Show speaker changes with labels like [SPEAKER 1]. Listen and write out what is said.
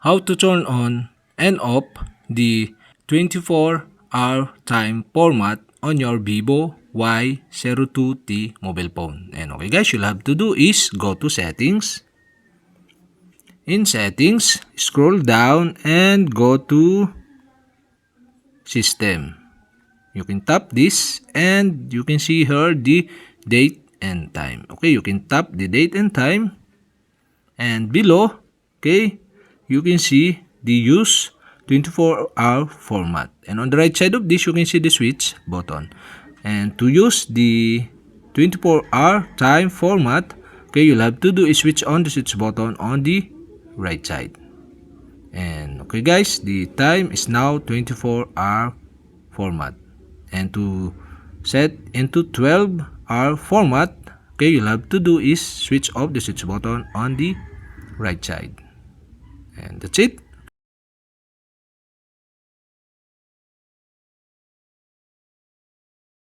[SPEAKER 1] how to turn on and off the 24-hour time format on your Vivo Y02t mobile phone. And okay guys, you'll have to do is go to settings. In settings, scroll down and go to system. You can tap this and you can see here the date and time. Okay, you can tap the date and time, and below, okay, you can see the use 24-hour format. And on the right side of this, you can see the switch button. And to use the 24-hour time format, okay, you'll have to do is switch on the switch button on the right side. And okay guys, the time is now 24-hour format. And to set into 12-hour format, okay, you'll have to do is switch off the switch button on the right side. And that's it.